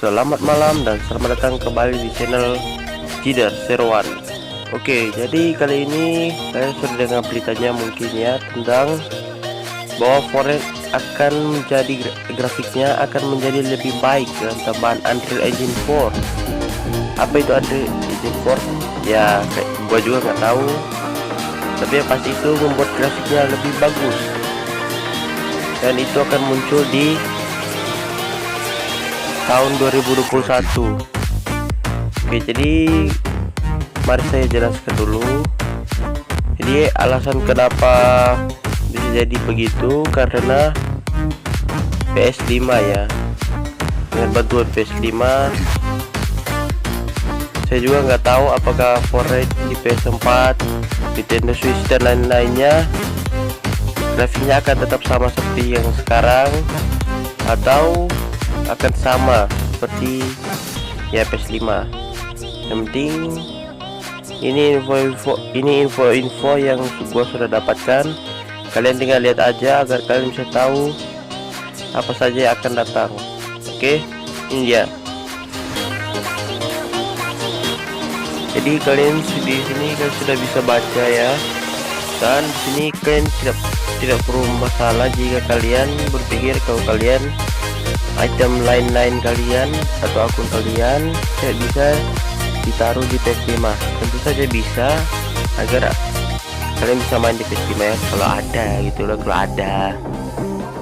Selamat malam dan selamat datang kembali di channel Jidar Seruan. Oke, jadi kali ini saya sudah dengar beritanya mungkin ya tentang bahwa Fortnite akan menjadi grafiknya akan menjadi lebih baik dengan tambahan Unreal Engine 4. Apa itu Unreal Engine 4? Ya, gua juga nggak tahu. Tapi yang pasti itu membuat grafiknya lebih bagus. Dan itu akan muncul di tahun 2021. Oke, jadi mari saya jelaskan dulu. Jadi alasan kenapa bisa jadi begitu karena PS5 ya. Dengan bantuan PS5, saya juga nggak tahu apakah Fortnite di PS4, Nintendo Switch dan lain-lainnya grafiknya akan tetap sama seperti yang sekarang atau akan sama seperti ya PS5. Yang penting ini info yang gua sudah dapatkan. Kalian tinggal lihat aja agar kalian bisa tahu apa saja yang akan datang. Oke, ini dia. Jadi kalian di sini kan sudah bisa baca ya. Dan di sini kalian tidak perlu masalah jika kalian berpikir kalau kalian item lain-lain kalian atau akun kalian tidak bisa ditaruh di PS5. Tentu saja bisa agar kalian bisa main di PS5 ya, kalau ada gitu loh, kalau ada.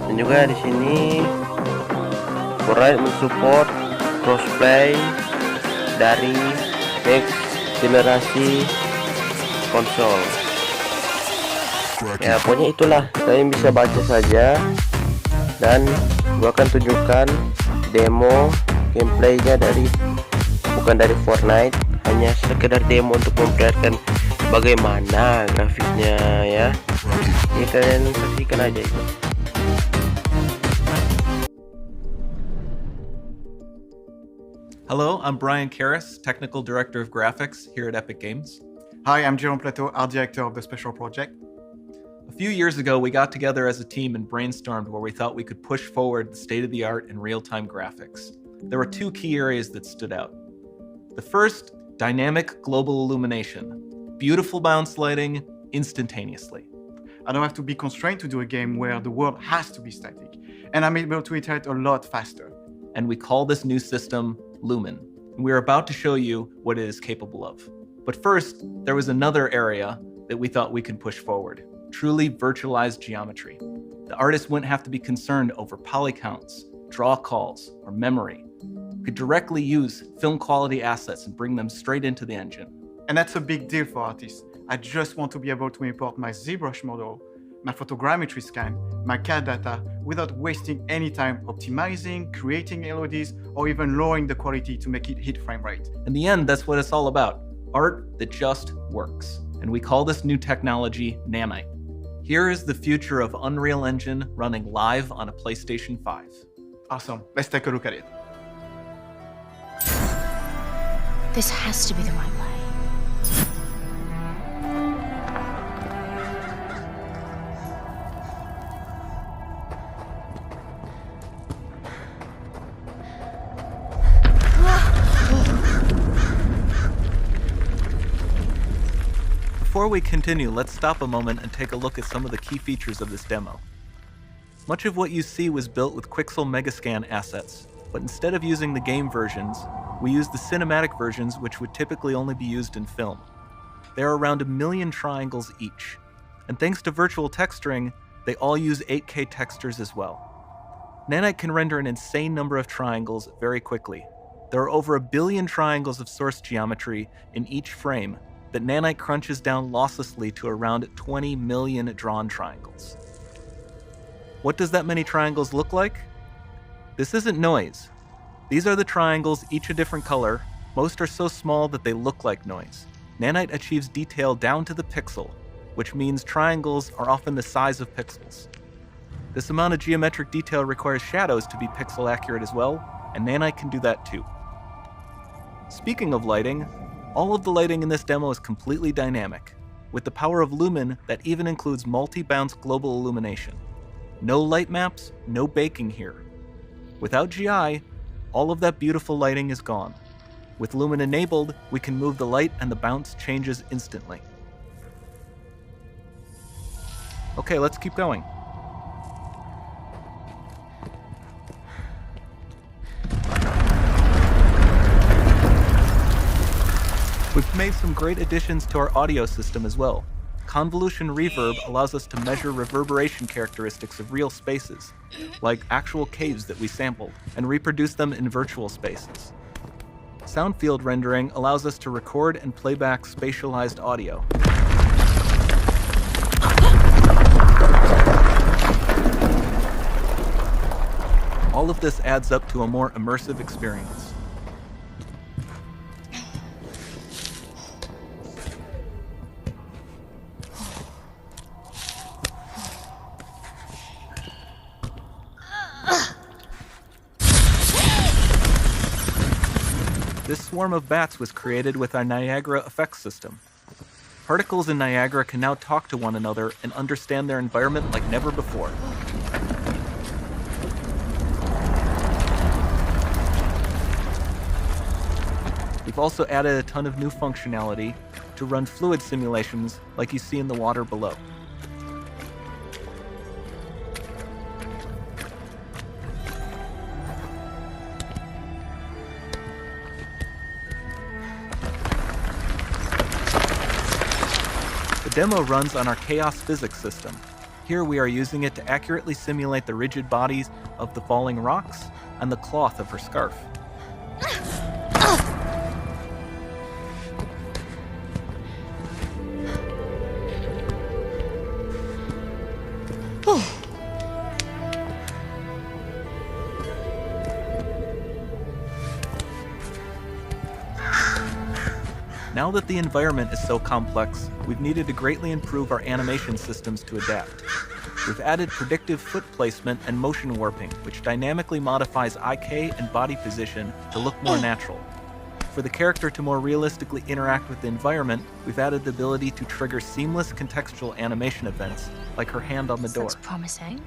Dan juga di sini Fortnite mensupport crossplay dari next generasi konsol. Ya pokoknya itulah, kalian bisa baca saja dan gua akan tunjukkan demo gameplaynya bukan dari Fortnite, hanya sekedar demo untuk memperlihatkan bagaimana grafiknya ya. Ini kalian saksikan aja itu. Hello, I'm Brian Karras, Technical Director of Graphics here at Epic Games. Hi, I'm Jerome Plateau, Art Director of the Special Project. A few years ago, we got together as a team and brainstormed where we thought we could push forward the state-of-the-art in real-time graphics. There were two key areas that stood out. The first, dynamic global illumination. Beautiful bounce lighting instantaneously. I don't have to be constrained to do a game where the world has to be static, and I'm able to iterate a lot faster. And we call this new system Lumen. And we're about to show you what it is capable of. But first, there was another area that we thought we could push forward. Truly virtualized geometry. The artist wouldn't have to be concerned over poly counts, draw calls, or memory. We could directly use film quality assets and bring them straight into the engine. And that's a big deal for artists. I just want to be able to import my ZBrush model, my photogrammetry scan, my CAD data without wasting any time optimizing, creating LODs, or even lowering the quality to make it hit frame rate. In the end, that's what it's all about. Art that just works. And we call this new technology Nanite. Here is the future of Unreal Engine running live on a PlayStation 5. Awesome, let's take a look at it. This has to be the right way. Before we continue, let's stop a moment and take a look at some of the key features of this demo. Much of what you see was built with Quixel Megascan assets, but instead of using the game versions, we used the cinematic versions, which would typically only be used in film. There are around 1 million triangles each, and thanks to virtual texturing, they all use 8K textures as well. Nanite can render an insane number of triangles very quickly. There are over 1 billion triangles of source geometry in each frame that Nanite crunches down losslessly to around 20 million drawn triangles. What does that many triangles look like? This isn't noise. These are the triangles, each a different color. Most are so small that they look like noise. Nanite achieves detail down to the pixel, which means triangles are often the size of pixels. This amount of geometric detail requires shadows to be pixel accurate as well, and Nanite can do that too. Speaking of lighting, all of the lighting in this demo is completely dynamic, with the power of Lumen that even includes multi-bounce global illumination. No light maps, no baking here. Without GI, all of that beautiful lighting is gone. With Lumen enabled, we can move the light and the bounce changes instantly. Okay, let's keep going. We've made some great additions to our audio system as well. Convolution reverb allows us to measure reverberation characteristics of real spaces, like actual caves that we sampled, and reproduce them in virtual spaces. Sound field rendering allows us to record and play back spatialized audio. All of this adds up to a more immersive experience. This swarm of bats was created with our Niagara effects system. Particles in Niagara can now talk to one another and understand their environment like never before. We've also added a ton of new functionality to run fluid simulations like you see in the water below. The demo runs on our chaos physics system. Here we are using it to accurately simulate the rigid bodies of the falling rocks and the cloth of her scarf. Now that the environment is so complex, we've needed to greatly improve our animation systems to adapt. We've added predictive foot placement and motion warping, which dynamically modifies IK and body position to look more natural. For the character to more realistically interact with the environment, we've added the ability to trigger seamless contextual animation events, like her hand on the door. Sounds promising.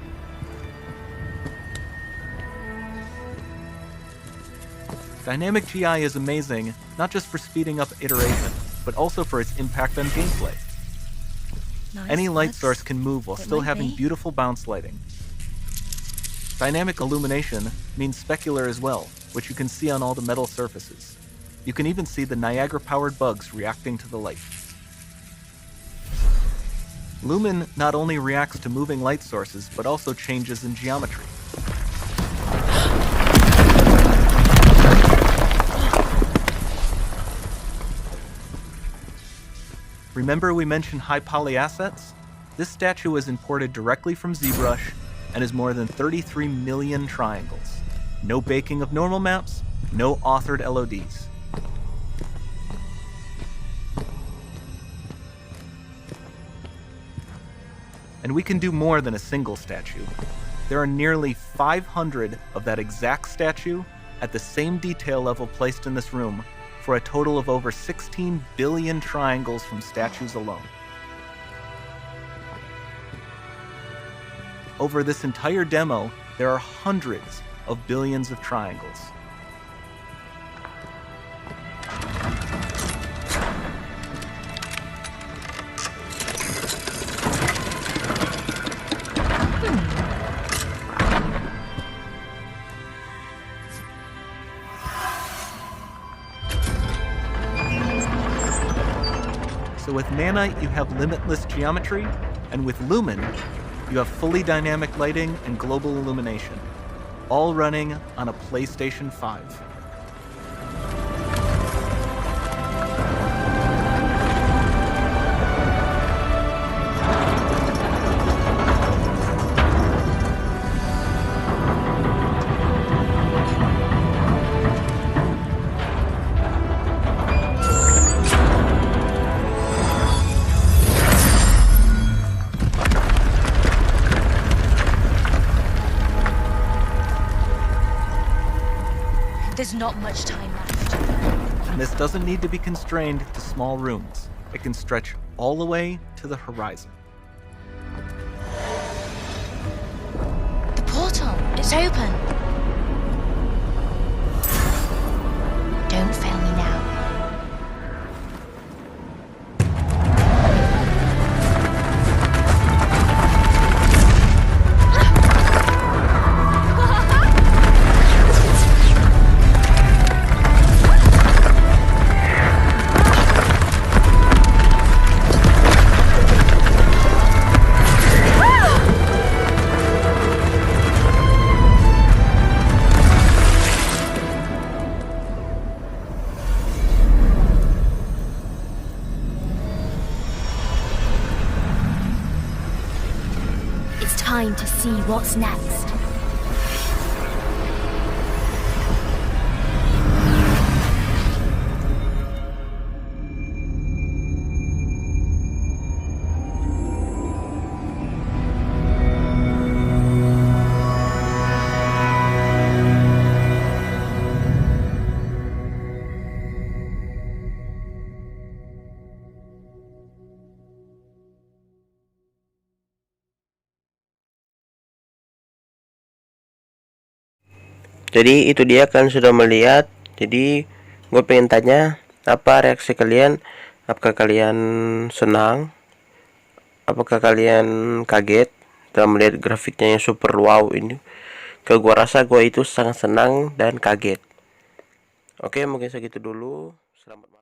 Dynamic GI is amazing, not just for speeding up iteration, but also for its impact on gameplay. Nice Any light looks. source can move while It still might having be. beautiful bounce lighting. Dynamic illumination means specular as well, which you can see on all the metal surfaces. You can even see the Niagara-powered bugs reacting to the light. Lumen not only reacts to moving light sources, but also changes in geometry. Remember we mentioned high poly assets? This statue was imported directly from ZBrush and is more than 33 million triangles. No baking of normal maps, no authored LODs. And we can do more than a single statue. There are nearly 500 of that exact statue at the same detail level placed in this room, for a total of over 16 billion triangles from statues alone. Over this entire demo, there are hundreds of billions of triangles. So with Nanite, you have limitless geometry, and with Lumen, you have fully dynamic lighting and global illumination, all running on a PlayStation 5. There's not much time left. And this doesn't need to be constrained to small rooms. It can stretch all the way to the horizon. The portal, it's open. see what's next. Jadi itu dia, kalian sudah melihat. Jadi gue pengen tanya, apa reaksi kalian? Apakah kalian senang? Apakah kalian kaget setelah melihat grafiknya yang super wow ini? Gua rasa gue itu sangat senang dan kaget. Oke, mungkin segitu dulu. Selamat malam.